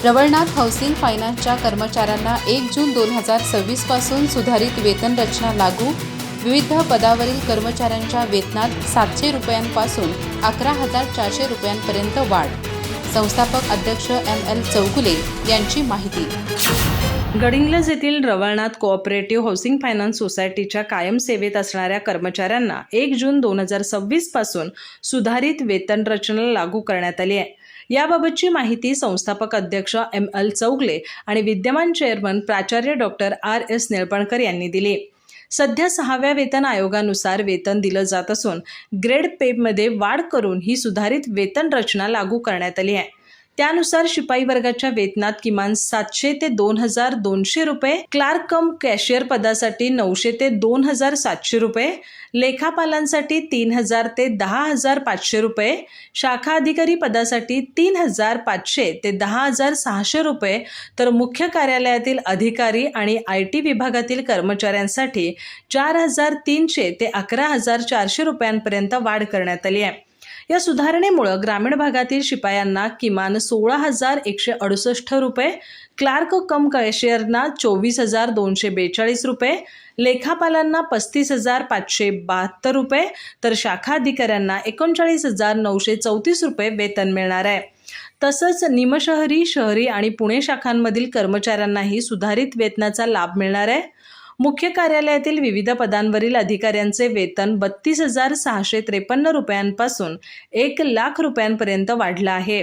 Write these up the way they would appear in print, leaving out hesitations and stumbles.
Ravalnath housing फायनान्सच्या कर्मचाऱ्यांना 1 जून 2026 पासून सुधारित वेतन रचना लागू। विविध पदावरील कर्मचाऱ्यांच्या वेतनात 700 रुपयांपासून 11,400 रुपयांपर्यंत वाढ। संस्थापक अध्यक्ष ML चौगुले यांची माहिती। गडिंग्लज येथील रवळनाथ कोऑपरेटिव्ह हाऊसिंग फायनान्स सोसायटीच्या कायम सेवेत असणाऱ्या कर्मचाऱ्यांना 1 जून 2026 पासून सुधारित वेतन रचना लागू करण्यात आली आहे। याबाबतची माहिती संस्थापक अध्यक्ष ML चौगुले आणि विद्यमान चेअरमन प्राचार्य डॉक्टर RS निळपणकर यांनी दिली। सध्या 6व्या वेतन आयोगानुसार वेतन दिलं जात असून ग्रेड पेमध्ये वाढ करून ही सुधारित वेतन रचना लागू करण्यात आली आहे। त्यानुसार शिपाई वर्गाच्या वेतनात किमान 700 ते 2,200 रुपये, क्लार्क कम कॅशियर पदासाठी 900 ते 2,700 रुपये, लेखापालांसाठी 3,000 ते 10,500 रुपये, शाखा अधिकारी पदासाठी 3,500 ते 10,600 रुपये, तर मुख्य कार्यालयातील अधिकारी आणि IT विभागातील कर्मचाऱ्यांसाठी 4,300 ते 11,400 रुपयांपर्यंत वाढ करण्यात आली आहे। या सुधारणेमुळे ग्रामीण भागातील शिपायांना किमान 16,168 रुपये, क्लार्क कम कॅशियरना 24,242 रुपये, लेखापालांना 35,572 रुपये, तर शाखा अधिकाऱ्यांना 39,934 रुपये वेतन मिळणार आहे। तसंच निमशहरी, शहरी आणि पुणे शाखांमधील कर्मचाऱ्यांनाही सुधारित वेतनाचा लाभ मिळणार आहे। मुख्य कार्यालयातील विविध पदांवरील अधिकाऱ्यांचे वेतन 32,653 रुपयांपासून 1,00,000 रुपयांपर्यंत वाढलं आहे।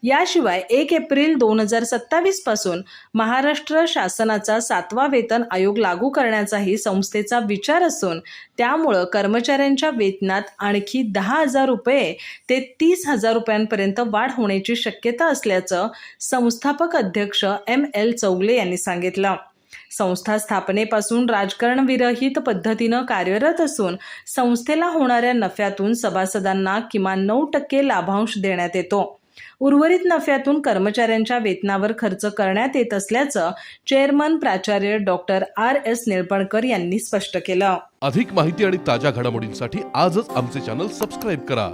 याशिवाय 1 एप्रिल 2027 पासून महाराष्ट्र शासनाचा 7वा वेतन आयोग लागू करण्याचाही संस्थेचा विचार असून त्यामुळे कर्मचाऱ्यांच्या वेतनात आणखी 10,000 रुपये ते 30,000 रुपयांपर्यंत वाढ होण्याची शक्यता असल्याचं संस्थापक अध्यक्ष ML चौगुले यांनी सांगितलं। संस्था स्थापनेपासून राजकारणविरहित पद्धतीनं कार्यरत असून संस्थेला होणाऱ्या नफ्यातून सभासदांना किमान 9% लाभांश देण्यात येतो। उर्वरित नफ्यातून कर्मचाऱ्यांच्या वेतनावर खर्च करण्यात येत असल्याचं चेअरमन प्राचार्य डॉक्टर RS निळपणकर यांनी स्पष्ट केलं। अधिक माहिती आणि ताज्या घडामोडींसाठी आजच आमचे चॅनल सबस्क्राइब करा।